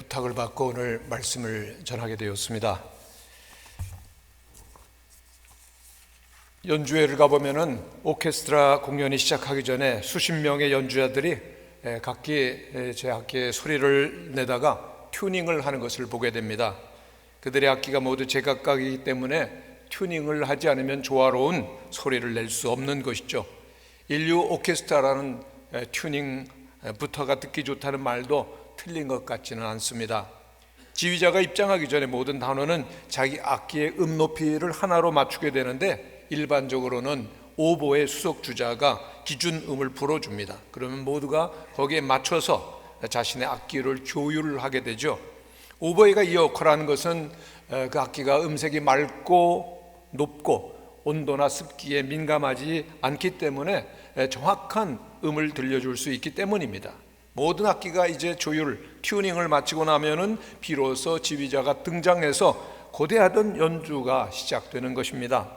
부탁을 받고 오늘 말씀을 전하게 되었습니다. 연주회를 가보면은 오케스트라 공연이 시작하기 전에 수십 명의 연주자들이 제 악기의 소리를 내다가 튜닝을 하는 것을 보게 됩니다. 그들의 악기가 모두 제각각이기 때문에 튜닝을 하지 않으면 조화로운 소리를 낼 수 없는 것이죠. 인류 오케스트라라는 튜닝부터가 듣기 좋다는 말도 틀린 것 같지는 않습니다. 지휘자가 입장하기 전에 모든 단원은 자기 악기의 음 높이를 하나로 맞추게 되는데 일반적으로는 오보의 수석 주자가 기준음을 불어줍니다. 그러면 모두가 거기에 맞춰서 자신의 악기를 조율을 하게 되죠. 오보이가 이 역할을 하는 것은 그 악기가 음색이 맑고 높고 온도나 습기에 민감하지 않기 때문에 정확한 음을 들려줄 수 있기 때문입니다. 모든 악기가 이제 튜닝을 마치고 나면은 비로소 지휘자가 등장해서 고대하던 연주가 시작되는 것입니다.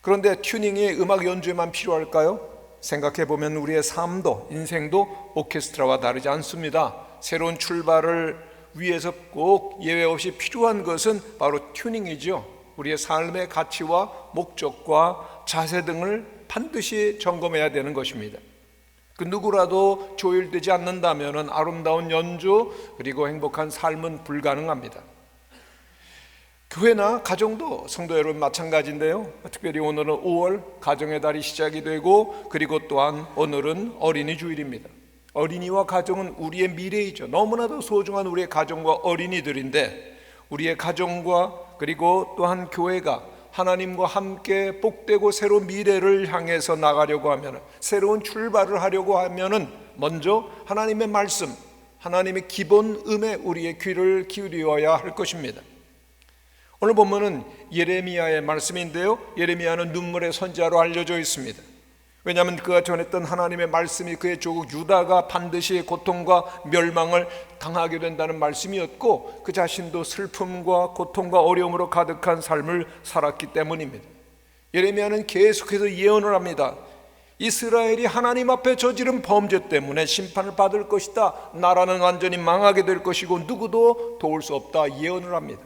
그런데 튜닝이 음악 연주에만 필요할까요? 생각해보면 우리의 삶도 인생도 오케스트라와 다르지 않습니다. 새로운 출발을 위해서 꼭 예외 없이 필요한 것은 바로 튜닝이죠. 우리의 삶의 가치와 목적과 자세 등을 반드시 점검해야 되는 것입니다. 그 누구라도 조율되지 않는다면 아름다운 연주 그리고 행복한 삶은 불가능합니다. 교회나 가정도 성도 여러분 마찬가지인데요. 특별히 오늘은 5월 가정의 달이 시작이 되고 그리고 또한 오늘은 어린이 주일입니다. 어린이와 가정은 우리의 미래이죠. 너무나도 소중한 우리의 가정과 어린이들인데 우리의 가정과 그리고 또한 교회가 하나님과 함께 복되고 새로운 미래를 향해서 나가려고 하면, 새로운 출발을 하려고 하면 먼저 하나님의 말씀, 하나님의 기본 음에 우리의 귀를 기울여야 할 것입니다. 오늘 본문은 예레미야의 말씀인데요, 예레미야는 눈물의 선지자로 알려져 있습니다. 왜냐하면 그가 전했던 하나님의 말씀이 그의 조국 유다가 반드시 고통과 멸망을 당하게 된다는 말씀이었고 그 자신도 슬픔과 고통과 어려움으로 가득한 삶을 살았기 때문입니다. 예레미야는 계속해서 예언을 합니다. 이스라엘이 하나님 앞에 저지른 범죄 때문에 심판을 받을 것이다. 나라는 완전히 망하게 될 것이고 누구도 도울 수 없다 예언을 합니다.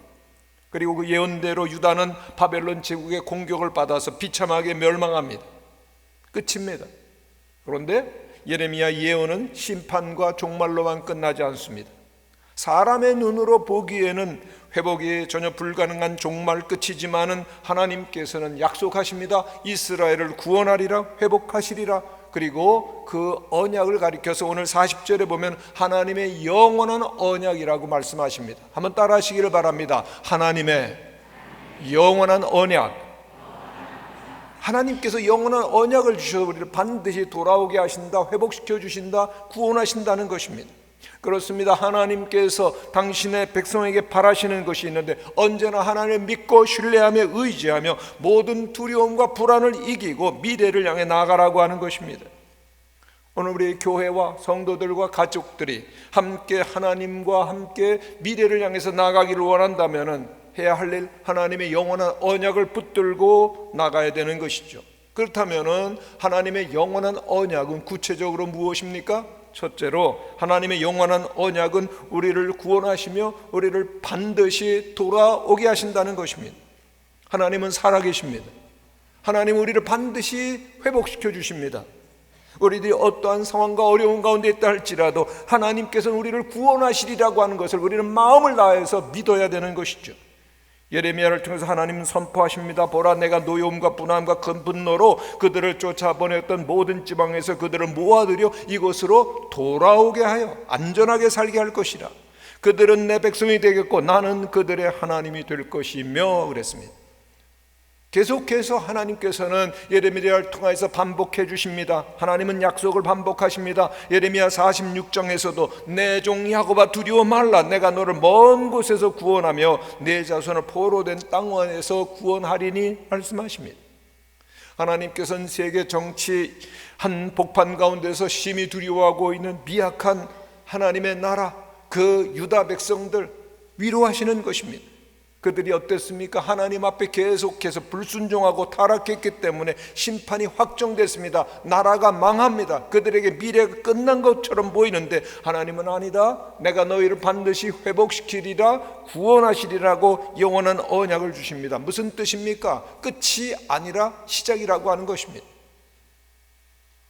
그리고 그 예언대로 유다는 바벨론 제국의 공격을 받아서 비참하게 멸망합니다. 끝입니다. 그런데 예레미야 예언은 심판과 종말로만 끝나지 않습니다. 사람의 눈으로 보기에는 회복이 전혀 불가능한 종말 끝이지만은 하나님께서는 약속하십니다. 이스라엘을 구원하리라, 회복하시리라. 그리고 그 언약을 가리켜서 오늘 40절에 보면 하나님의 영원한 언약이라고 말씀하십니다. 한번 따라 하시기를 바랍니다. 하나님의 영원한 언약. 하나님께서 영원한 언약을 주셔서 우리를 반드시 돌아오게 하신다, 회복시켜 주신다, 구원하신다는 것입니다. 그렇습니다. 하나님께서 당신의 백성에게 바라시는 것이 있는데 언제나 하나님을 믿고 신뢰하며 의지하며 모든 두려움과 불안을 이기고 미래를 향해 나아가라고 하는 것입니다. 오늘 우리 교회와 성도들과 가족들이 함께 하나님과 함께 미래를 향해서 나아가기를 원한다면 해야 할 일, 하나님의 영원한 언약을 붙들고 나가야 되는 것이죠. 그렇다면 하나님의 영원한 언약은 구체적으로 무엇입니까? 첫째로 하나님의 영원한 언약은 우리를 구원하시며 우리를 반드시 돌아오게 하신다는 것입니다. 하나님은 살아계십니다. 하나님은 우리를 반드시 회복시켜 주십니다. 우리들이 어떠한 상황과 어려운 가운데 있다 할지라도 하나님께서는 우리를 구원하시리라고 하는 것을 우리는 마음을 다해서 믿어야 되는 것이죠. 예레미야를 통해서 하나님은 선포하십니다. 보라, 내가 노여움과 분함과 큰 분노로 그들을 쫓아보냈던 모든 지방에서 그들을 모아들여 이곳으로 돌아오게 하여 안전하게 살게 할 것이라. 그들은 내 백성이 되겠고 나는 그들의 하나님이 될 것이며 그랬습니다. 계속해서 하나님께서는 예레미야를 통해서 반복해 주십니다. 하나님은 약속을 반복하십니다. 예레미야 46장에서도 내 종 야곱아 두려워 말라, 내가 너를 먼 곳에서 구원하며 내 자손을 포로된 땅 안에서 구원하리니 말씀하십니다. 하나님께서는 세계 정치 한 복판 가운데서 심히 두려워하고 있는 미약한 하나님의 나라, 그 유다 백성들 위로하시는 것입니다. 그들이 어땠습니까? 하나님 앞에 계속해서 불순종하고 타락했기 때문에 심판이 확정됐습니다. 나라가 망합니다. 그들에게 미래가 끝난 것처럼 보이는데 하나님은 아니다, 내가 너희를 반드시 회복시키리라, 구원하시리라고 영원한 언약을 주십니다. 무슨 뜻입니까? 끝이 아니라 시작이라고 하는 것입니다.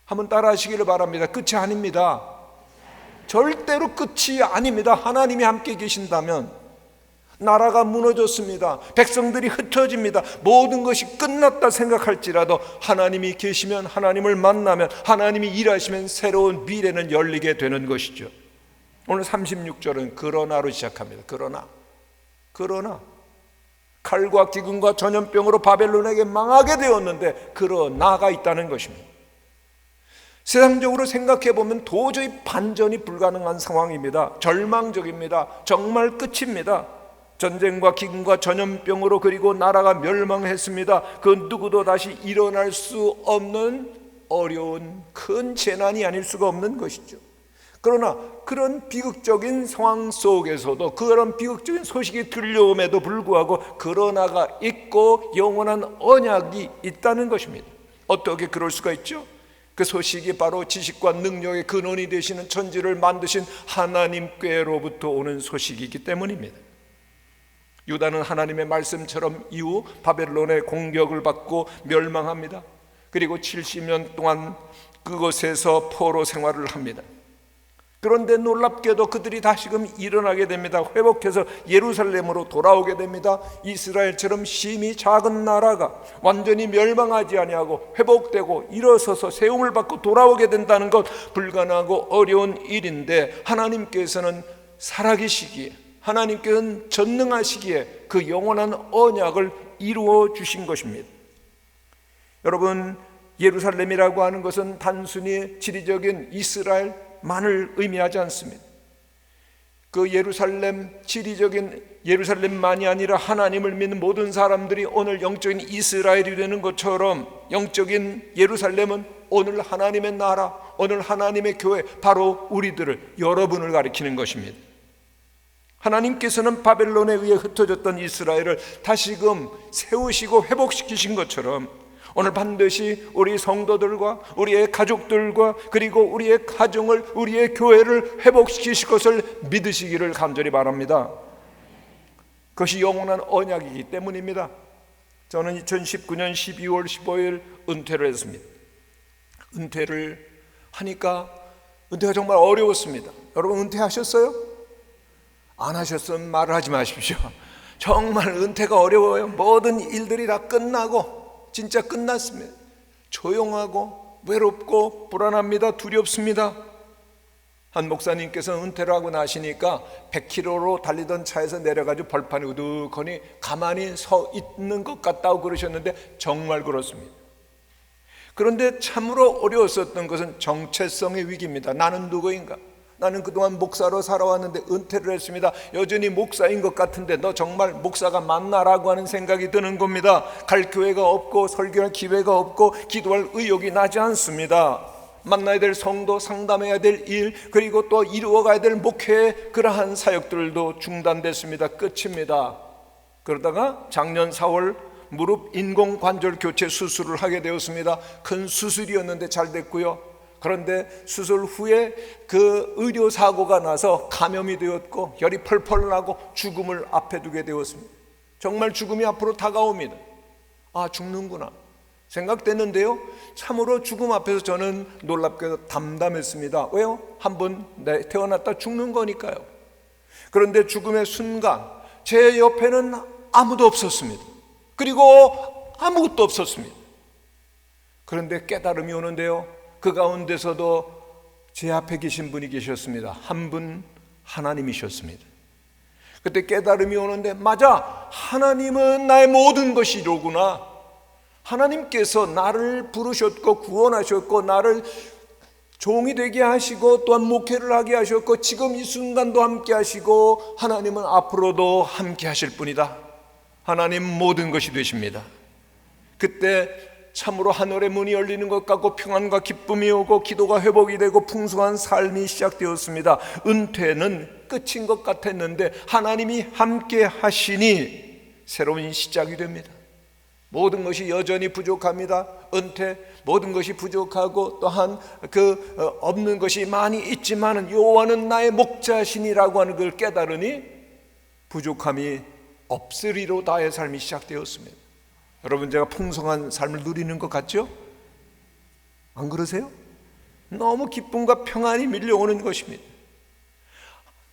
한번 따라 하시기를 바랍니다. 끝이 아닙니다. 절대로 끝이 아닙니다. 하나님이 함께 계신다면. 나라가 무너졌습니다. 백성들이 흩어집니다. 모든 것이 끝났다 생각할지라도 하나님이 계시면, 하나님을 만나면, 하나님이 일하시면 새로운 미래는 열리게 되는 것이죠. 오늘 36절은 그러나로 시작합니다. 그러나 칼과 기근과 전염병으로 바벨론에게 망하게 되었는데 그러나가 있다는 것입니다. 세상적으로 생각해 보면 도저히 반전이 불가능한 상황입니다. 절망적입니다. 정말 끝입니다. 전쟁과 기근과 전염병으로, 그리고 나라가 멸망했습니다. 그 누구도 다시 일어날 수 없는 어려운 큰 재난이 아닐 수가 없는 것이죠. 그러나 그런 비극적인 상황 속에서도, 그런 비극적인 소식이 들려옴에도 불구하고 그러나가 있고 영원한 언약이 있다는 것입니다. 어떻게 그럴 수가 있죠? 그 소식이 바로 지식과 능력의 근원이 되시는 천지를 만드신 하나님께로부터 오는 소식이기 때문입니다. 유다는 하나님의 말씀처럼 이후 바벨론의 공격을 받고 멸망합니다. 그리고 70년 동안 그곳에서 포로 생활을 합니다. 그런데 놀랍게도 그들이 다시금 일어나게 됩니다. 회복해서 예루살렘으로 돌아오게 됩니다. 이스라엘처럼 심히 작은 나라가 완전히 멸망하지 아니하고 회복되고 일어서서 세움을 받고 돌아오게 된다는 것, 불가능하고 어려운 일인데 하나님께서는 살아계시기에, 하나님께서는 전능하시기에 그 영원한 언약을 이루어 주신 것입니다. 여러분, 예루살렘이라고 하는 것은 단순히 지리적인 이스라엘만을 의미하지 않습니다. 그 예루살렘, 지리적인 예루살렘만이 아니라 하나님을 믿는 모든 사람들이 오늘 영적인 이스라엘이 되는 것처럼 영적인 예루살렘은 오늘 하나님의 나라, 오늘 하나님의 교회, 바로 우리들을, 여러분을 가리키는 것입니다. 하나님께서는 바벨론에 의해 흩어졌던 이스라엘을 다시금 세우시고 회복시키신 것처럼 오늘 반드시 우리 성도들과 우리의 가족들과 그리고 우리의 가정을, 우리의 교회를 회복시키실 것을 믿으시기를 간절히 바랍니다. 그것이 영원한 언약이기 때문입니다. 저는 2019년 12월 15일 은퇴를 했습니다. 은퇴를 하니까 은퇴가 정말 어려웠습니다. 여러분 은퇴하셨어요? 안 하셨으면 말을 하지 마십시오. 정말 은퇴가 어려워요. 모든 일들이 다 끝나고 진짜 끝났습니다. 조용하고 외롭고 불안합니다. 두렵습니다. 한 목사님께서 은퇴를 하고 나시니까 100km로 달리던 차에서 내려가지고 벌판에 우두커니 가만히 서 있는 것 같다고 그러셨는데 정말 그렇습니다. 그런데 참으로 어려웠었던 것은 정체성의 위기입니다. 나는 누구인가? 나는 그동안 목사로 살아왔는데 은퇴를 했습니다. 여전히 목사인 것 같은데 너 정말 목사가 맞나라고 하는 생각이 드는 겁니다. 갈 교회가 없고 설교할 기회가 없고 기도할 의욕이 나지 않습니다. 만나야 될 성도, 상담해야 될 일, 그리고 또 이루어가야 될 목회, 그러한 사역들도 중단됐습니다. 끝입니다. 그러다가 작년 4월 무릎 인공관절 교체 수술을 하게 되었습니다. 큰 수술이었는데 잘 됐고요. 그런데 수술 후에 그 의료사고가 나서 감염이 되었고 열이 펄펄 나고 죽음을 앞에 두게 되었습니다. 정말 죽음이 앞으로 다가옵니다. 아, 죽는구나 생각됐는데요, 참으로 죽음 앞에서 저는 놀랍게도 담담했습니다. 왜요? 한번 태어났다 죽는 거니까요. 그런데 죽음의 순간 제 옆에는 아무도 없었습니다. 그리고 아무것도 없었습니다. 그런데 깨달음이 오는데요, 그 가운데서도 제 앞에 계신 분이 계셨습니다. 한 분 하나님이셨습니다. 그때 깨달음이 오는데, 맞아, 하나님은 나의 모든 것이로구나. 하나님께서 나를 부르셨고 구원하셨고 나를 종이 되게 하시고 또한 목회를 하게 하셨고 지금 이 순간도 함께 하시고 하나님은 앞으로도 함께 하실 분이다. 하나님 모든 것이 되십니다. 그때 참으로 하늘의 문이 열리는 것 같고 평안과 기쁨이 오고 기도가 회복이 되고 풍성한 삶이 시작되었습니다. 은퇴는 끝인 것 같았는데 하나님이 함께 하시니 새로운 시작이 됩니다. 모든 것이 여전히 부족합니다. 은퇴, 모든 것이 부족하고 또한 없는 것이 많이 있지만은 여호와는 나의 목자시니라고 하는 걸 깨달으니 부족함이 없으리로 나의 삶이 시작되었습니다. 여러분, 제가 풍성한 삶을 누리는 것 같죠? 안 그러세요? 너무 기쁨과 평안이 밀려오는 것입니다.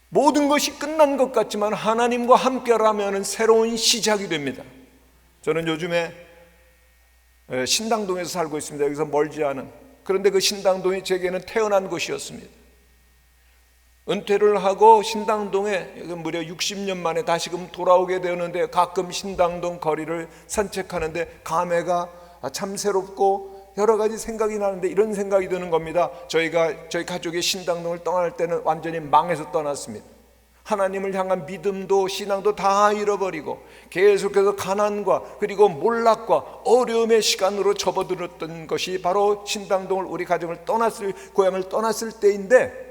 모든 것이 끝난 것 같지만 하나님과 함께라면 새로운 시작이 됩니다. 저는 요즘에 신당동에서 살고 있습니다. 여기서 멀지 않은. 그런데 그 신당동이 제게는 태어난 곳이었습니다. 은퇴를 하고 신당동에 무려 60년 만에 다시금 돌아오게 되었는데, 가끔 신당동 거리를 산책하는데 감회가 참 새롭고 여러 가지 생각이 나는데 이런 생각이 드는 겁니다. 저희 가족이 신당동을 떠날 때는 완전히 망해서 떠났습니다. 하나님을 향한 믿음도 신앙도 다 잃어버리고 계속해서 가난과 그리고 몰락과 어려움의 시간으로 접어들었던 것이 바로 신당동을, 우리 가정을 떠났을, 고향을 떠났을 때인데,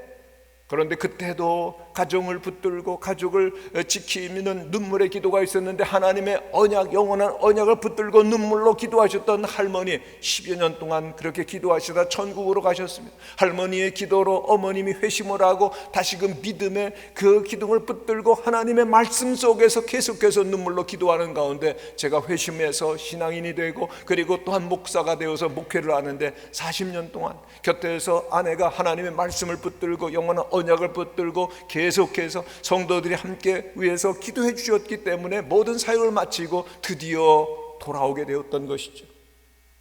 그런데 그때도 가정을 붙들고 가족을 지키는 눈물의 기도가 있었는데, 하나님의 언약, 영원한 언약을 붙들고 눈물로 기도하셨던 할머니, 10여 년 동안 그렇게 기도하시다 천국으로 가셨습니다. 할머니의 기도로 어머님이 회심을 하고 다시금 믿음의 그 기둥을 붙들고 하나님의 말씀 속에서 계속해서 눈물로 기도하는 가운데 제가 회심해서 신앙인이 되고 그리고 또한 목사가 되어서 목회를 하는데, 40년 동안 곁에서 아내가 하나님의 말씀을 붙들고 영원한 언약을 붙들고 계속해서 성도들이 함께 위해서 기도해 주셨기 때문에 모든 사역을 마치고 드디어 돌아오게 되었던 것이죠.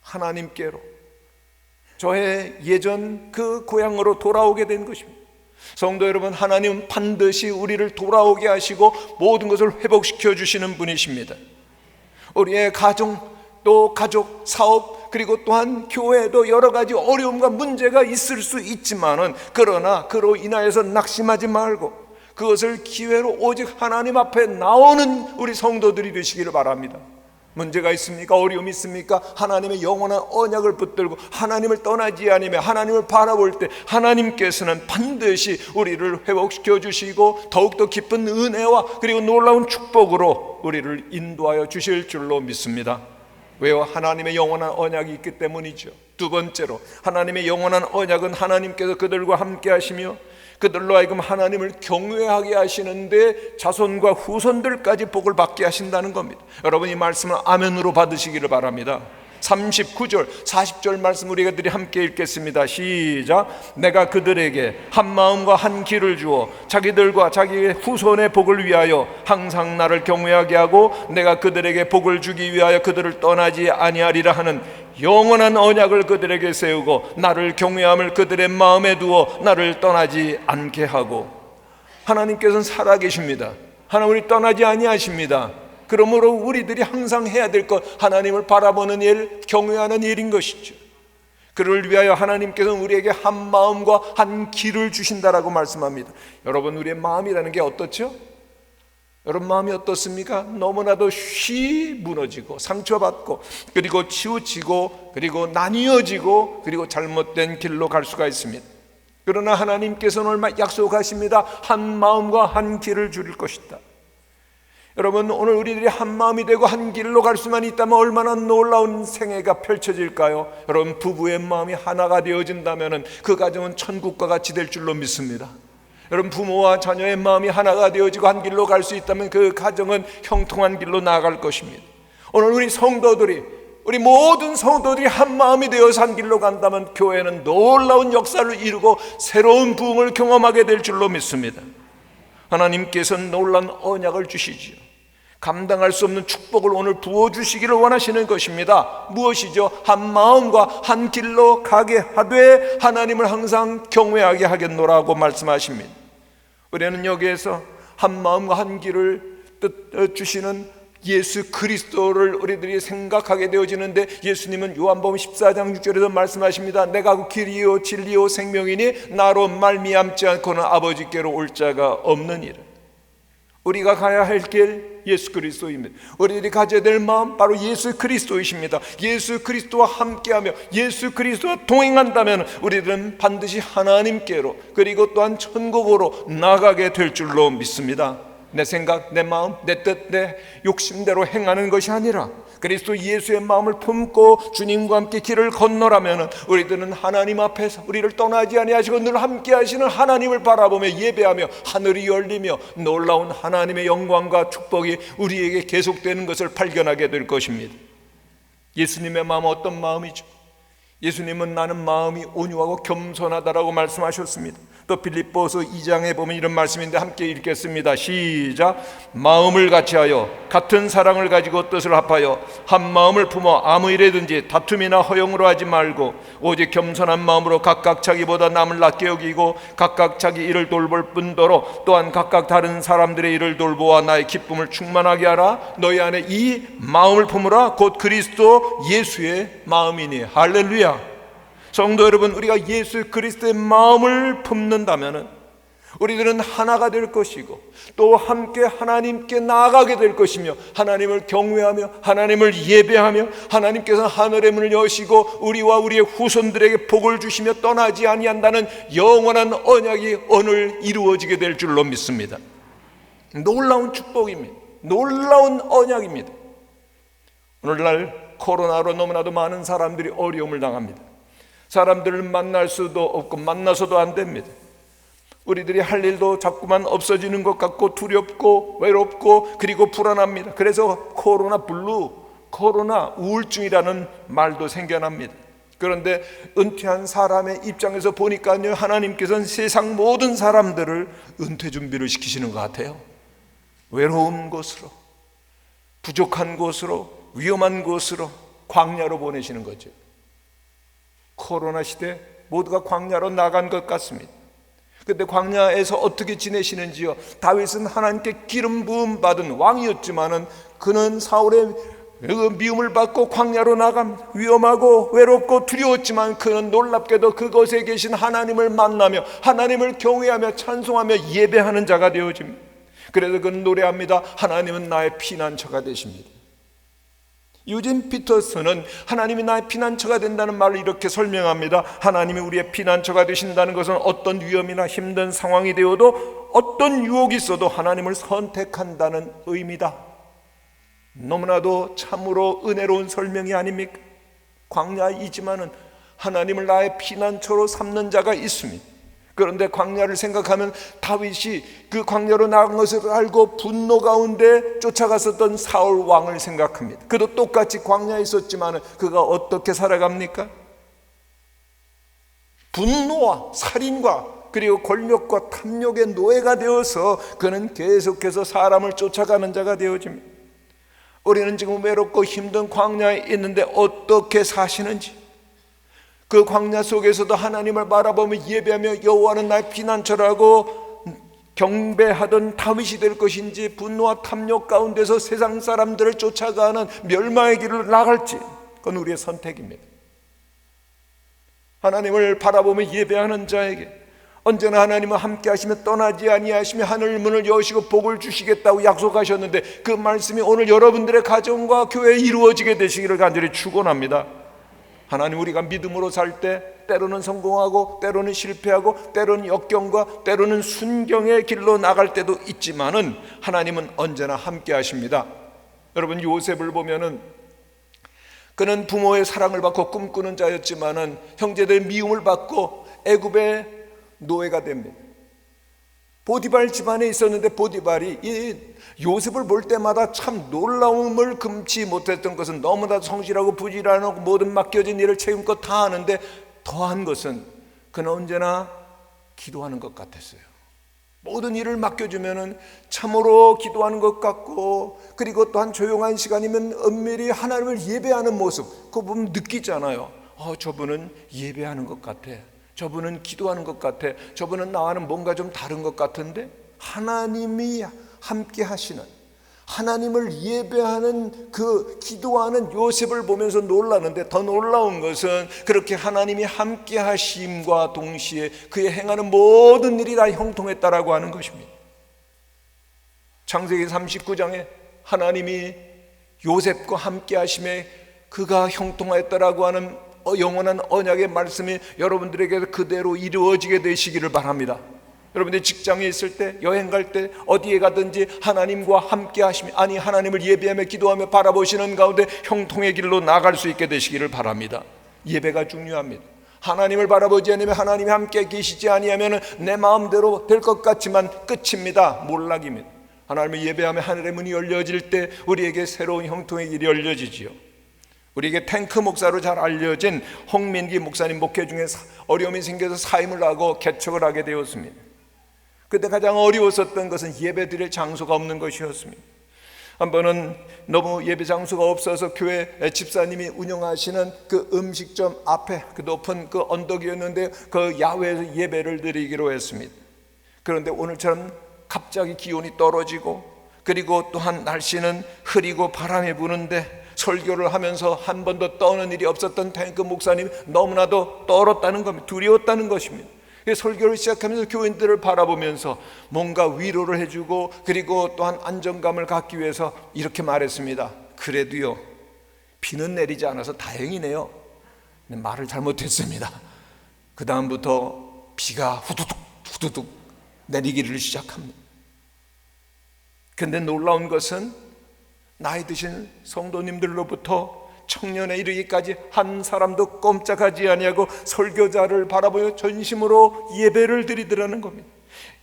하나님께로, 저의 예전 그 고향으로 돌아오게 된 것입니다. 성도 여러분, 하나님은 반드시 우리를 돌아오게 하시고 모든 것을 회복시켜 주시는 분이십니다. 우리의 가정, 또 가족, 사업, 그리고 또한 교회에도 여러 가지 어려움과 문제가 있을 수 있지만은, 그러나 그로 인하여서 낙심하지 말고 그것을 기회로 오직 하나님 앞에 나오는 우리 성도들이 되시기를 바랍니다. 문제가 있습니까? 어려움이 있습니까? 하나님의 영원한 언약을 붙들고 하나님을 떠나지 않으며 하나님을 바라볼 때 하나님께서는 반드시 우리를 회복시켜 주시고 더욱더 깊은 은혜와 그리고 놀라운 축복으로 우리를 인도하여 주실 줄로 믿습니다. 왜요? 하나님의 영원한 언약이 있기 때문이죠. 두 번째로, 하나님의 영원한 언약은 하나님께서 그들과 함께 하시며 그들로 하여금 하나님을 경외하게 하시는데 자손과 후손들까지 복을 받게 하신다는 겁니다. 여러분, 이 말씀을 아멘으로 받으시기를 바랍니다. 39절, 40절 말씀 우리가 함께 읽겠습니다. 시작. 내가 그들에게 한 마음과 한 길을 주어 자기들과 자기의 후손의 복을 위하여 항상 나를 경외하게 하고 내가 그들에게 복을 주기 위하여 그들을 떠나지 아니하리라 하는 영원한 언약을 그들에게 세우고 나를 경외함을 그들의 마음에 두어 나를 떠나지 않게 하고. 하나님께서는 살아계십니다. 하나님을 떠나지 아니하십니다. 그러므로 우리들이 항상 해야 될 것, 하나님을 바라보는 일, 경외하는 일인 것이죠. 그를 위하여 하나님께서는 우리에게 한 마음과 한 길을 주신다라고 말씀합니다. 여러분, 우리의 마음이라는 게 어떻죠? 여러분, 마음이 어떻습니까? 너무나도 쉬 무너지고 상처받고 그리고 치우치고 그리고 나뉘어지고 그리고 잘못된 길로 갈 수가 있습니다. 그러나 하나님께서는 얼마 약속하십니다. 한 마음과 한 길을 주실 것이다. 여러분, 오늘 우리들이 한 마음이 되고 한 길로 갈 수만 있다면 얼마나 놀라운 생애가 펼쳐질까요? 여러분, 부부의 마음이 하나가 되어진다면 그 가정은 천국과 같이 될 줄로 믿습니다. 여러분, 부모와 자녀의 마음이 하나가 되어지고 한 길로 갈 수 있다면 그 가정은 형통한 길로 나아갈 것입니다. 오늘 우리 모든 성도들이 한 마음이 되어서 한 길로 간다면 교회는 놀라운 역사를 이루고 새로운 부흥을 경험하게 될 줄로 믿습니다. 하나님께서는 놀라운 언약을 주시지요. 감당할 수 없는 축복을 오늘 부어주시기를 원하시는 것입니다. 무엇이죠? 한 마음과 한 길로 가게 하되 하나님을 항상 경외하게 하겠노라고 말씀하십니다. 우리는 여기에서 한 마음과 한 길을 주시는 예수 그리스도를 우리들이 생각하게 되어지는데, 예수님은 요한복음 14장 6절에서 말씀하십니다. 내가 그 길이요 진리요 생명이니 나로 말미암지 않고는 아버지께로 올 자가 없느니라. 우리가 가야 할 길 예수 그리스도입니다. 우리들이 가져야 될 마음 바로 예수 그리스도이십니다. 예수 그리스도와 함께하며 예수 그리스도와 동행한다면 우리들은 반드시 하나님께로 그리고 또한 천국으로 나가게 될 줄로 믿습니다. 내 생각, 내 마음, 내 뜻, 내 욕심대로 행하는 것이 아니라 그리스도 예수의 마음을 품고 주님과 함께 길을 건너라면 우리들은 하나님 앞에서 우리를 떠나지 아니하시고 늘 함께 하시는 하나님을 바라보며 예배하며 하늘이 열리며 놀라운 하나님의 영광과 축복이 우리에게 계속되는 것을 발견하게 될 것입니다. 예수님의 마음은 어떤 마음이죠? 예수님은 나는 마음이 온유하고 겸손하다라고 말씀하셨습니다. 또 빌립보서 2장에 보면 이런 말씀인데 함께 읽겠습니다. 시작. 마음을 같이하여 같은 사랑을 가지고 뜻을 합하여 한 마음을 품어 아무 일에든지 다툼이나 허용으로 하지 말고 오직 겸손한 마음으로 각각 자기보다 남을 낮게 여기고 각각 자기 일을 돌볼 뿐더러 또한 각각 다른 사람들의 일을 돌보아 나의 기쁨을 충만하게 하라. 너희 안에 이 마음을 품으라. 곧 그리스도 예수의 마음이니. 할렐루야. 성도 여러분, 우리가 예수 그리스도의 마음을 품는다면 우리들은 하나가 될 것이고 또 함께 하나님께 나아가게 될 것이며 하나님을 경외하며 하나님을 예배하며 하나님께서 하늘의 문을 여시고 우리와 우리의 후손들에게 복을 주시며 떠나지 아니한다는 영원한 언약이 오늘 이루어지게 될 줄로 믿습니다. 놀라운 축복입니다. 놀라운 언약입니다. 오늘날 코로나로 너무나도 많은 사람들이 어려움을 당합니다. 사람들을 만날 수도 없고 만나서도 안 됩니다. 우리들이 할 일도 자꾸만 없어지는 것 같고 두렵고 외롭고 그리고 불안합니다. 그래서 코로나 블루, 코로나 우울증이라는 말도 생겨납니다. 그런데 은퇴한 사람의 입장에서 보니까요, 하나님께서는 세상 모든 사람들을 은퇴 준비를 시키시는 것 같아요. 외로운 곳으로, 부족한 곳으로, 위험한 곳으로, 광야로 보내시는 거죠. 코로나 시대 모두가 광야로 나간 것 같습니다. 그런데 광야에서 어떻게 지내시는지요? 다윗은 하나님께 기름 부음 받은 왕이었지만은 그는 사울의 미움을 받고 광야로 나갑니다. 위험하고 외롭고 두려웠지만 그는 놀랍게도 그곳에 계신 하나님을 만나며 하나님을 경외하며 찬송하며 예배하는 자가 되어집니다. 그래서 그는 노래합니다. 하나님은 나의 피난처가 되십니다. 유진 피터슨은 하나님이 나의 피난처가 된다는 말을 이렇게 설명합니다. 하나님이 우리의 피난처가 되신다는 것은 어떤 위험이나 힘든 상황이 되어도 어떤 유혹이 있어도 하나님을 선택한다는 의미다. 너무나도 참으로 은혜로운 설명이 아닙니까? 광야이지만은 하나님을 나의 피난처로 삼는 자가 있습니다. 그런데 광야를 생각하면 다윗이 그 광야로 나간 것을 알고 분노 가운데 쫓아갔었던 사울 왕을 생각합니다. 그도 똑같이 광야에 있었지만 그가 어떻게 살아갑니까? 분노와 살인과 그리고 권력과 탐욕의 노예가 되어서 그는 계속해서 사람을 쫓아가는 자가 되어집니다. 우리는 지금 외롭고 힘든 광야에 있는데 어떻게 사시는지, 그 광야 속에서도 하나님을 바라보며 예배하며 여호와는 나의 피난처라고 경배하던 다윗이 될 것인지, 분노와 탐욕 가운데서 세상 사람들을 쫓아가는 멸망의 길을 나갈지, 그건 우리의 선택입니다. 하나님을 바라보며 예배하는 자에게 언제나 하나님은 함께 하시며 떠나지 아니하시며 하늘 문을 여시고 복을 주시겠다고 약속하셨는데 그 말씀이 오늘 여러분들의 가정과 교회에 이루어지게 되시기를 간절히 축원합니다. 하나님, 우리가 믿음으로 살 때 때로는 성공하고 때로는 실패하고 때로는 역경과 때로는 순경의 길로 나갈 때도 있지만은 하나님은 언제나 함께 하십니다. 여러분, 요셉을 보면은 그는 부모의 사랑을 받고 꿈꾸는 자였지만은 형제들의 미움을 받고 애굽의 노예가 됩니다. 보디발 집안에 있었는데 보디발이 이 요셉을 볼 때마다 참 놀라움을 금치 못했던 것은 너무나 성실하고 부지런하고 모든 맡겨진 일을 책임껏 다 하는데 더한 것은 그는 언제나 기도하는 것 같았어요. 모든 일을 맡겨주면은 참으로 기도하는 것 같고, 그리고 또한 조용한 시간이면 은밀히 하나님을 예배하는 모습, 그거 보면 느끼잖아요. 저분은 예배하는 것 같아, 저분은 기도하는 것 같아, 저분은 나와는 뭔가 좀 다른 것 같은데, 하나님이 함께 하시는, 하나님을 예배하는 그 기도하는 요셉을 보면서 놀라는데, 더 놀라운 것은 그렇게 하나님이 함께 하심과 동시에 그의 행하는 모든 일이 다 형통했다라고 하는 것입니다. 창세기 39장에 하나님이 요셉과 함께 하심에 그가 형통하였다라고 하는 영원한 언약의 말씀이 여러분들에게 그대로 이루어지게 되시기를 바랍니다. 여러분들이 직장에 있을 때, 여행 갈 때, 어디에 가든지 하나님과 함께 하시며, 아니 하나님을 예배하며 기도하며 바라보시는 가운데 형통의 길로 나아갈 수 있게 되시기를 바랍니다. 예배가 중요합니다. 하나님을 바라보지 않으면, 하나님이 함께 계시지 아니하면 내 마음대로 될 것 같지만 끝입니다. 몰락입니다. 하나님을 예배하며 하늘의 문이 열려질 때 우리에게 새로운 형통의 길이 열려지지요. 우리에게 탱크 목사로 잘 알려진 홍민기 목사님 목회 중에 어려움이 생겨서 사임을 하고 개척을 하게 되었습니다. 그때 가장 어려웠었던 것은 예배드릴 장소가 없는 것이었습니다. 한 번은 너무 예배 장소가 없어서 교회 집사님이 운영하시는 그 음식점 앞에 그 높은 그 언덕이었는데 그 야외에서 예배를 드리기로 했습니다. 그런데 오늘처럼 갑자기 기온이 떨어지고, 그리고 또한 날씨는 흐리고 바람이 부는데 설교를 하면서 한 번도 떠는 일이 없었던 탱크 목사님이 너무나도 떨었다는 겁니다. 두려웠다는 것입니다. 설교를 시작하면서 교인들을 바라보면서 뭔가 위로를 해주고, 그리고 또한 안정감을 갖기 위해서 이렇게 말했습니다. 그래도요, 비는 내리지 않아서 다행이네요. 말을 잘못했습니다. 그 다음부터 비가 후두둑 후두둑 내리기를 시작합니다. 그런데 놀라운 것은 나이 드신 성도님들로부터 청년에 이르기까지 한 사람도 꼼짝하지 아니하고 설교자를 바라보며 전심으로 예배를 드리더라는 겁니다.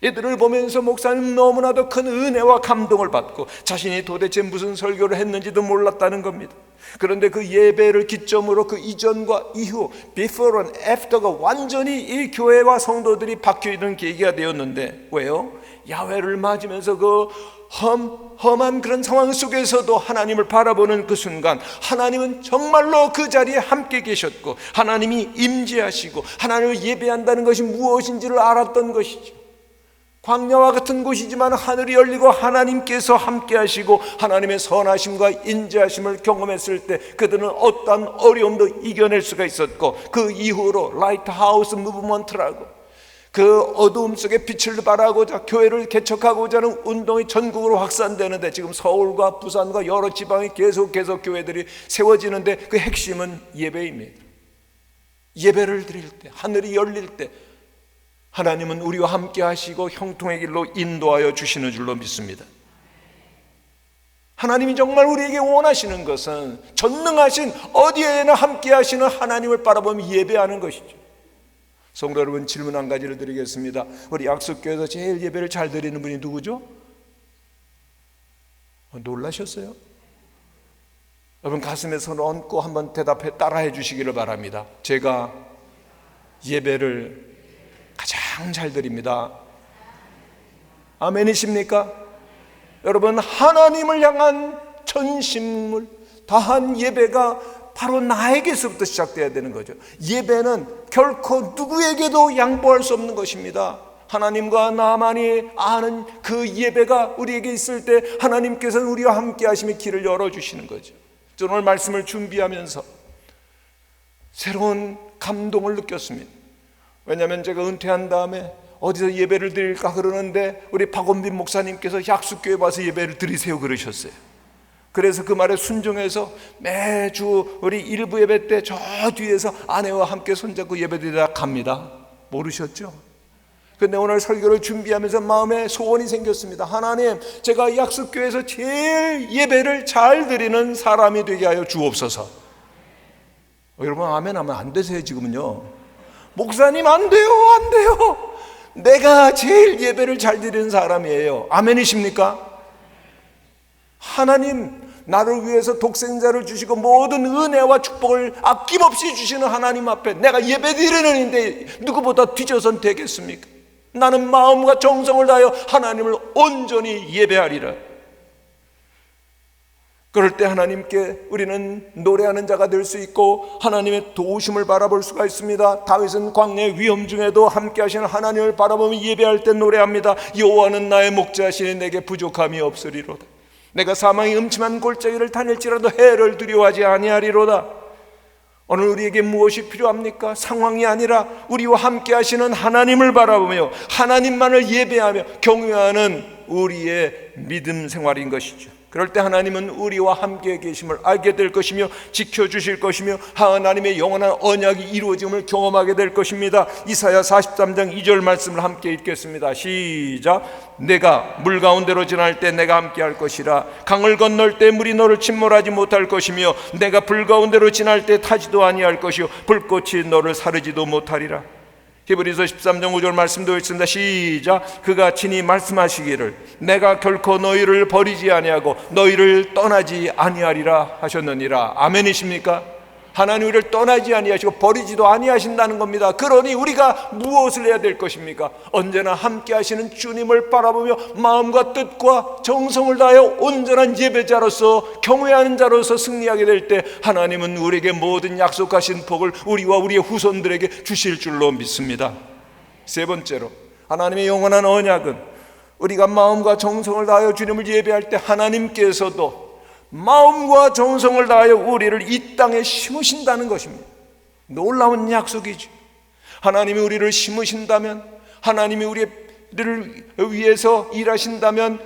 이들을 보면서 목사님 너무나도 큰 은혜와 감동을 받고 자신이 도대체 무슨 설교를 했는지도 몰랐다는 겁니다. 그런데 그 예배를 기점으로 그 이전과 이후, before and after가 완전히 이 교회와 성도들이 바뀌는 계기가 되었는데, 왜요? 야훼를 맞으면서 그 험한 그런 상황 속에서도 하나님을 바라보는 그 순간, 하나님은 정말로 그 자리에 함께 계셨고 하나님이 임재하시고 하나님을 예배한다는 것이 무엇인지를 알았던 것이죠. 광야와 같은 곳이지만 하늘이 열리고 하나님께서 함께 하시고 하나님의 선하심과 인자하심을 경험했을 때 그들은 어떠한 어려움도 이겨낼 수가 있었고, 그 이후로 라이트하우스 무브먼트라고 그 어두움 속에 빛을 발하고자 교회를 개척하고자 하는 운동이 전국으로 확산되는데, 지금 서울과 부산과 여러 지방에 계속 교회들이 세워지는데 그 핵심은 예배입니다. 예배를 드릴 때, 하늘이 열릴 때 하나님은 우리와 함께 하시고 형통의 길로 인도하여 주시는 줄로 믿습니다. 하나님이 정말 우리에게 원하시는 것은 전능하신, 어디에나 함께 하시는 하나님을 바라보며 예배하는 것이죠. 성도 여러분, 질문 한 가지를 드리겠습니다. 우리 약속교회에서 제일 예배를 잘 드리는 분이 누구죠? 놀라셨어요? 여러분 가슴에 손을 얹고 한번 따라해 주시기를 바랍니다. 제가 예배를 가장 잘 드립니다. 아멘이십니까? 여러분, 하나님을 향한 전심을 다한 예배가 바로 나에게서부터 시작돼야 되는 거죠. 예배는 결코 누구에게도 양보할 수 없는 것입니다. 하나님과 나만이 아는 그 예배가 우리에게 있을 때 하나님께서는 우리와 함께 하시며 길을 열어주시는 거죠. 저는 오늘 말씀을 준비하면서 새로운 감동을 느꼈습니다. 왜냐하면 제가 은퇴한 다음에 어디서 예배를 드릴까 그러는데 우리 박원빈 목사님께서 약속교회 와서 예배를 드리세요 그러셨어요. 그래서 그 말에 순종해서 매주 우리 일부 예배 때 저 뒤에서 아내와 함께 손잡고 예배드리다 갑니다. 모르셨죠? 근데 오늘 설교를 준비하면서 마음에 소원이 생겼습니다. 하나님, 제가 약속교회에서 제일 예배를 잘 드리는 사람이 되게 하여 주옵소서. 여러분 아멘 하면 안 되세요 지금은요. 목사님 안 돼요. 내가 제일 예배를 잘 드리는 사람이에요. 아멘이십니까? 하나님, 나를 위해서 독생자를 주시고 모든 은혜와 축복을 아낌없이 주시는 하나님 앞에 내가 예배 드리는데 누구보다 뒤져선 되겠습니까? 나는 마음과 정성을 다하여 하나님을 온전히 예배하리라. 그럴 때 하나님께 우리는 노래하는 자가 될 수 있고 하나님의 도우심을 바라볼 수가 있습니다. 다윗은 광야의 위험 중에도 함께 하시는 하나님을 바라보며 예배할 때 노래합니다. 여호와는 나의 목자시니 내게 부족함이 없으리로다. 내가 사망의 음침한 골짜기를 다닐지라도 해를 두려워하지 아니하리로다. 오늘 우리에게 무엇이 필요합니까? 상황이 아니라 우리와 함께 하시는 하나님을 바라보며 하나님만을 예배하며 경외하는 우리의 믿음 생활인 것이죠. 그럴 때 하나님은 우리와 함께 계심을 알게 될 것이며 지켜주실 것이며 하나님의 영원한 언약이 이루어짐을 경험하게 될 것입니다. 이사야 43장 2절 말씀을 함께 읽겠습니다. 시작. 내가 물 가운데로 지날 때 내가 함께 할 것이라. 강을 건널 때 물이 너를 침몰하지 못할 것이며 내가 불 가운데로 지날 때 타지도 아니할 것이요 불꽃이 너를 사르지도 못하리라. 히브리서 13장 5절 말씀도 있습니다. 시작. 그가 친히 말씀하시기를 내가 결코 너희를 버리지 아니하고 너희를 떠나지 아니하리라 하셨느니라. 아멘이십니까? 하나님 우리를 떠나지 아니하시고 버리지도 아니하신다는 겁니다. 그러니 우리가 무엇을 해야 될 것입니까? 언제나 함께 하시는 주님을 바라보며 마음과 뜻과 정성을 다하여 온전한 예배자로서 경외하는 자로서 승리하게 될 때 하나님은 우리에게 모든 약속하신 복을 우리와 우리의 후손들에게 주실 줄로 믿습니다. 세 번째로, 하나님의 영원한 언약은 우리가 마음과 정성을 다하여 주님을 예배할 때 하나님께서도 마음과 정성을 다하여 우리를 이 땅에 심으신다는 것입니다. 놀라운 약속이죠. 하나님이 우리를 심으신다면, 하나님이 우리를 위해서 일하신다면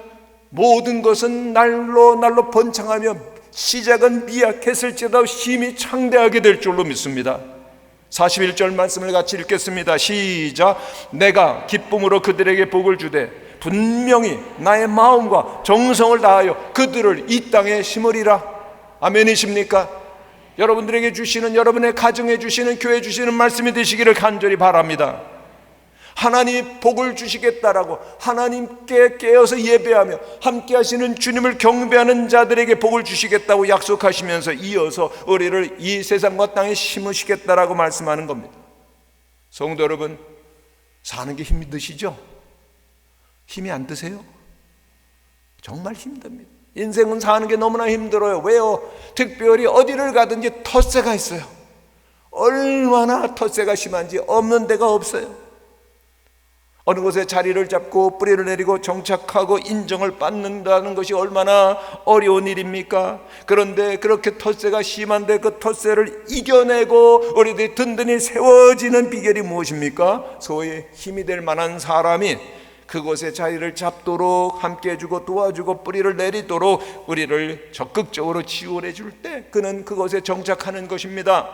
모든 것은 날로 날로 번창하며 시작은 미약했을지라도 힘이 창대하게 될 줄로 믿습니다. 41절 말씀을 같이 읽겠습니다. 시작. 내가 기쁨으로 그들에게 복을 주되 분명히 나의 마음과 정성을 다하여 그들을 이 땅에 심으리라. 아멘이십니까? 여러분들에게 주시는, 여러분의 가정에 주시는, 교회에 주시는 말씀이 되시기를 간절히 바랍니다. 하나님이 복을 주시겠다라고 하나님께 깨어서 예배하며 함께 하시는 주님을 경배하는 자들에게 복을 주시겠다고 약속하시면서 이어서 우리를 이 세상과 땅에 심으시겠다라고 말씀하는 겁니다. 성도 여러분, 사는 게 힘이 드시죠? 힘이 안 드세요? 정말 힘듭니다. 인생은 사는 게 너무나 힘들어요. 왜요? 특별히 어디를 가든지 텃세가 있어요. 얼마나 텃세가 심한지 없는 데가 없어요. 어느 곳에 자리를 잡고 뿌리를 내리고 정착하고 인정을 받는다는 것이 얼마나 어려운 일입니까? 그런데 그렇게 텃세가 심한데 그 텃세를 이겨내고 우리들이 든든히 세워지는 비결이 무엇입니까? 소위 힘이 될 만한 사람이 그곳에 자리를 잡도록 함께 해주고 도와주고 뿌리를 내리도록 우리를 적극적으로 지원해 줄 때 그는 그곳에 정착하는 것입니다.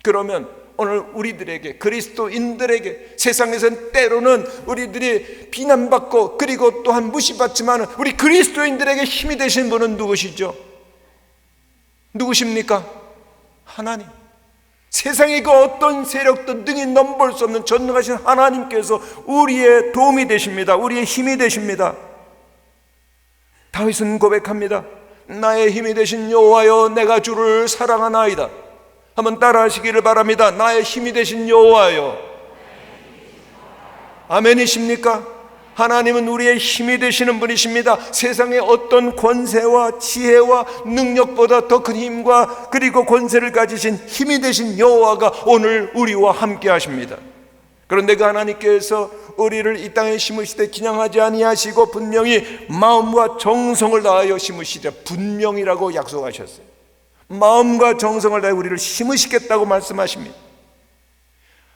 그러면 오늘 우리들에게, 그리스도인들에게, 세상에서는 때로는 우리들이 비난받고 그리고 또한 무시받지만 우리 그리스도인들에게 힘이 되신 분은 누구시죠? 누구십니까? 하나님. 세상의 그 어떤 세력도 능히 넘볼 수 없는 전능하신 하나님께서 우리의 도움이 되십니다. 우리의 힘이 되십니다. 다윗은 고백합니다. 나의 힘이 되신 여호와여, 내가 주를 사랑하나이다. 한번 따라하시기를 바랍니다. 나의 힘이 되신 여호와여. 아멘이십니까? 하나님은 우리의 힘이 되시는 분이십니다. 세상의 어떤 권세와 지혜와 능력보다 더 큰 힘과 그리고 권세를 가지신 힘이 되신 여호와가 오늘 우리와 함께 하십니다. 그런데 그 하나님께서 우리를 이 땅에 심으시되 기냥하지 아니하시고 분명히 마음과 정성을 다하여 심으시되 분명이라고 약속하셨어요. 마음과 정성을 다해 우리를 심으시겠다고 말씀하십니다.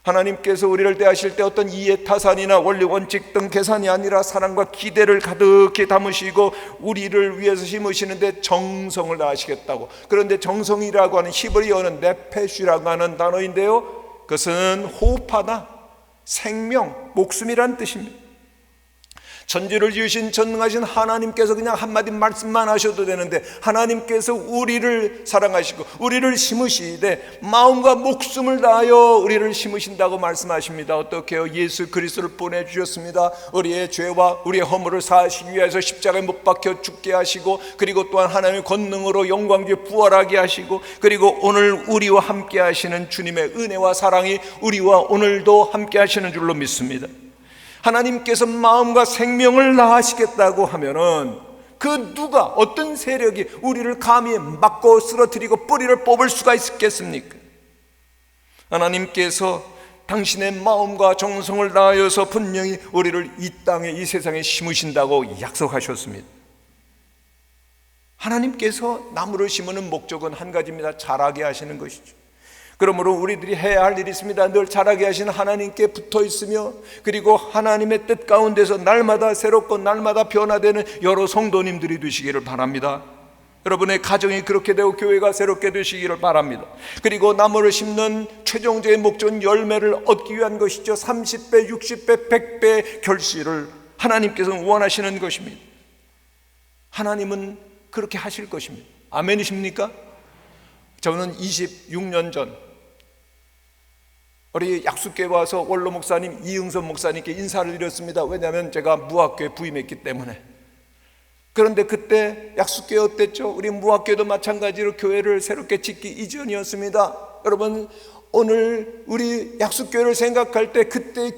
하나님께서 우리를 대하실 때 어떤 이해 타산이나 원리 원칙 등 계산이 아니라 사랑과 기대를 가득히 담으시고 우리를 위해서 심으시는데 정성을 다하시겠다고. 그런데 정성이라고 하는 히브리어는 네페슈라고 하는 단어인데요, 그것은 호흡하다, 생명, 목숨이란 뜻입니다. 천지를 지으신 전능하신 하나님께서 그냥 한마디 말씀만 하셔도 되는데 하나님께서 우리를 사랑하시고 우리를 심으시되 마음과 목숨을 다하여 우리를 심으신다고 말씀하십니다. 어떻게 해요? 예수 그리스도를 보내주셨습니다. 우리의 죄와 우리의 허물을 사하시기 위해서 십자가에 못 박혀 죽게 하시고 그리고 또한 하나님의 권능으로 영광주에 부활하게 하시고 그리고 오늘 우리와 함께 하시는 주님의 은혜와 사랑이 우리와 오늘도 함께 하시는 줄로 믿습니다. 하나님께서 마음과 생명을 나하시겠다고 하면은 그 누가, 어떤 세력이 우리를 감히 막고 쓰러뜨리고 뿌리를 뽑을 수가 있겠습니까? 하나님께서 당신의 마음과 정성을 다하여서 분명히 우리를 이 땅에, 이 세상에 심으신다고 약속하셨습니다. 하나님께서 나무를 심으는 목적은 한 가지입니다. 자라게 하시는 것이죠. 그러므로 우리들이 해야 할 일이 있습니다. 늘 자라게 하신 하나님께 붙어 있으며, 그리고 하나님의 뜻 가운데서 날마다 새롭고 날마다 변화되는 여러 성도님들이 되시기를 바랍니다. 여러분의 가정이 그렇게 되고 교회가 새롭게 되시기를 바랍니다. 그리고 나무를 심는 최종적인 목적은 열매를 얻기 위한 것이죠. 30배, 60배, 100배 결실을 하나님께서는 원하시는 것입니다. 하나님은 그렇게 하실 것입니다. 아멘이십니까? 저는 26년 전 우리 약수교회 와서 원로 목사님 이응선 목사님께 인사를 드렸습니다. 왜냐하면 제가 무학교에 부임했기 때문에. 그런데 그때 약수교회 어땠죠? 우리 무학교도 마찬가지로 교회를 새롭게 짓기 이전이었습니다. 여러분, 오늘 우리 약수교회를 생각할 때 그때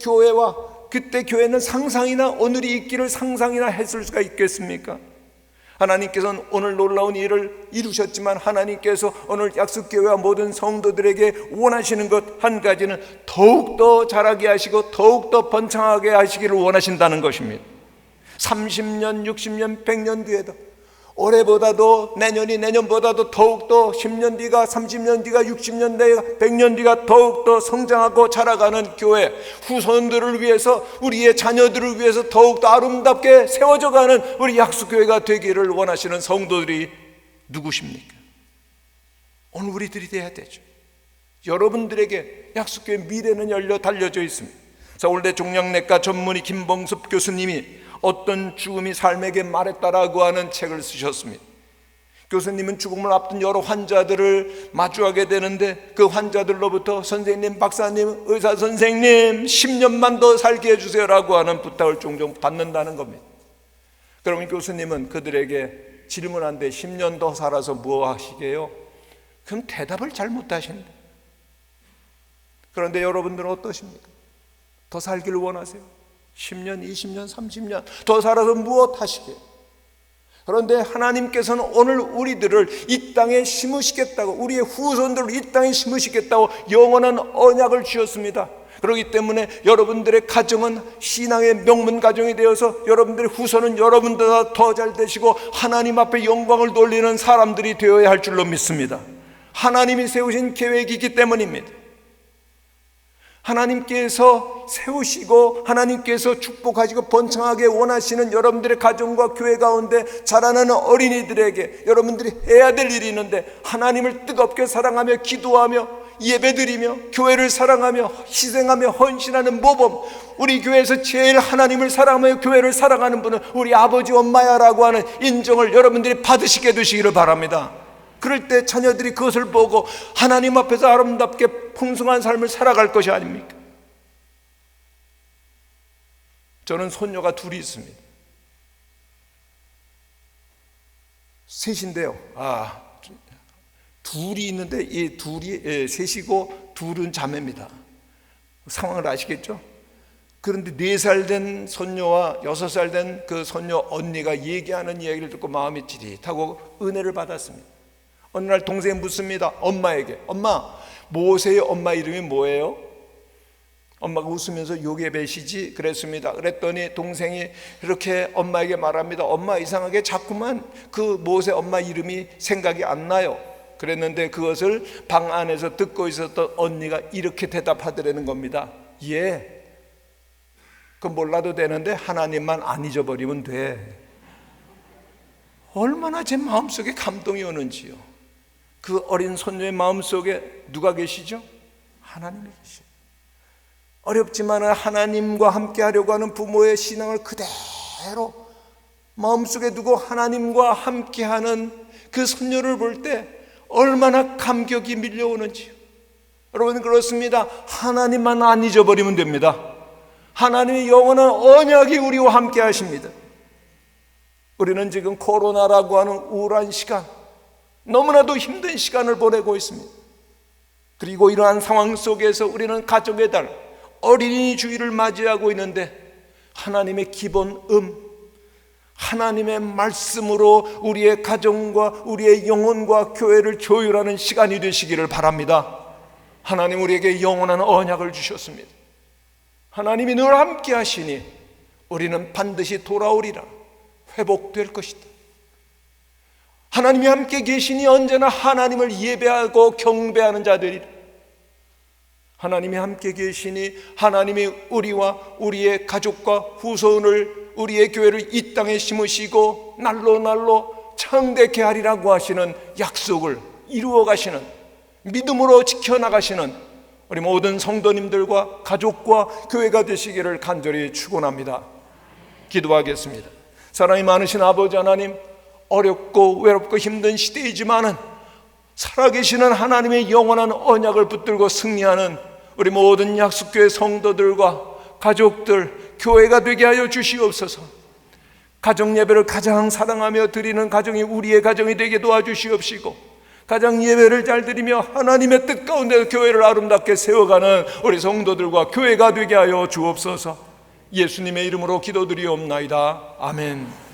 교회는 상상이나 오늘이 있기를 상상이나 했을 수가 있겠습니까? 하나님께서는 오늘 놀라운 일을 이루셨지만, 하나님께서 오늘 약수교회와 모든 성도들에게 원하시는 것 한 가지는 더욱더 자라게 하시고 더욱더 번창하게 하시기를 원하신다는 것입니다. 30년, 60년, 100년 뒤에도, 올해보다도 내년보다도 더욱더 10년 뒤가, 30년 뒤가, 60년 뒤가, 100년 뒤가 더욱더 성장하고 자라가는 교회, 후손들을 위해서, 우리의 자녀들을 위해서 더욱더 아름답게 세워져가는 우리 약수교회가 되기를 원하시는 성도들이 누구십니까? 오늘 우리들이 돼야 되죠. 여러분들에게 약수교회 미래는 열려 달려져 있습니다. 서울대 종양내과 전문의 김봉섭 교수님이 어떤 죽음이 삶에게 말했다라고 하는 책을 쓰셨습니다. 교수님은 죽음을 앞둔 여러 환자들을 마주하게 되는데, 그 환자들로부터 선생님, 박사님, 의사 선생님 10년만 더 살게 해주세요 라고 하는 부탁을 종종 받는다는 겁니다. 그러면 교수님은 그들에게 질문한데 10년 더 살아서 뭐 하시게요? 그럼 대답을 잘 못하신다. 그런데 여러분들은 어떠십니까? 더 살기를 원하세요? 10년, 20년, 30년 더 살아서 무엇 하시게? 그런데 하나님께서는 오늘 우리들을 이 땅에 심으시겠다고, 우리의 후손들을 이 땅에 심으시겠다고 영원한 언약을 주셨습니다. 그렇기 때문에 여러분들의 가정은 신앙의 명문 가정이 되어서 여러분들의 후손은 여러분보다 더 잘 되시고 하나님 앞에 영광을 돌리는 사람들이 되어야 할 줄로 믿습니다. 하나님이 세우신 계획이기 때문입니다. 하나님께서 세우시고 하나님께서 축복하시고 번창하게 원하시는 여러분들의 가정과 교회 가운데 자라나는 어린이들에게 여러분들이 해야 될 일이 있는데, 하나님을 뜨겁게 사랑하며 기도하며 예배드리며 교회를 사랑하며 희생하며 헌신하는 모범, 우리 교회에서 제일 하나님을 사랑하며 교회를 사랑하는 분은 우리 아버지 엄마야라고 하는 인정을 여러분들이 받으시게 되시기를 바랍니다. 그럴 때 자녀들이 그것을 보고 하나님 앞에서 아름답게 풍성한 삶을 살아갈 것이 아닙니까? 저는 손녀가 둘이 있습니다. 셋인데요. 둘이 있는데 이 둘이 셋이고 둘은 자매입니다. 상황을 아시겠죠? 그런데 4살 된 손녀와 6살 된 그 손녀 언니가 얘기하는 이야기를 듣고 마음이 찌릿하고 은혜를 받았습니다. 어느 날 동생이 묻습니다. 엄마에게, 엄마, 모세의 엄마 이름이 뭐예요? 엄마가 웃으면서 요게벳이지 그랬습니다. 그랬더니 동생이 이렇게 엄마에게 말합니다. 엄마, 이상하게 자꾸만 그 모세 엄마 이름이 생각이 안 나요. 그랬는데 그것을 방 안에서 듣고 있었던 언니가 이렇게 대답하더라는 겁니다. 예, 그 몰라도 되는데 하나님만 안 잊어버리면 돼. 얼마나 제 마음속에 감동이 오는지요. 그 어린 손녀의 마음속에 누가 계시죠? 하나님이 계시죠. 어렵지만 하나님과 함께 하려고 하는 부모의 신앙을 그대로 마음속에 두고 하나님과 함께하는 그 손녀를 볼 때 얼마나 감격이 밀려오는지요. 여러분, 그렇습니다. 하나님만 안 잊어버리면 됩니다. 하나님의 영원한 언약이 우리와 함께 하십니다. 우리는 지금 코로나라고 하는 우울한 시간, 너무나도 힘든 시간을 보내고 있습니다. 그리고 이러한 상황 속에서 우리는 가족의 달, 어린이 주일을 맞이하고 있는데, 하나님의 기본 하나님의 말씀으로 우리의 가정과 우리의 영혼과 교회를 조율하는 시간이 되시기를 바랍니다. 하나님 우리에게 영원한 언약을 주셨습니다. 하나님이 늘 함께 하시니 우리는 반드시 돌아오리라, 회복될 것이다. 하나님이 함께 계시니 언제나 하나님을 예배하고 경배하는 자들이, 하나님이 함께 계시니 하나님이 우리와 우리의 가족과 후손을, 우리의 교회를 이 땅에 심으시고 날로 창대케 하리라고 하시는 약속을 이루어 가시는, 믿음으로 지켜나가시는 우리 모든 성도님들과 가족과 교회가 되시기를 간절히 축원합니다. 기도하겠습니다. 사랑이 많으신 아버지 하나님, 어렵고 외롭고 힘든 시대이지만은 살아계시는 하나님의 영원한 언약을 붙들고 승리하는 우리 모든 약속교회 성도들과 가족들, 교회가 되게 하여 주시옵소서. 가정 예배를 가장 사랑하며 드리는 가정이 우리의 가정이 되게 도와주시옵시고, 가정 예배를 잘 드리며 하나님의 뜻 가운데 교회를 아름답게 세워가는 우리 성도들과 교회가 되게 하여 주옵소서. 예수님의 이름으로 기도드리옵나이다. 아멘.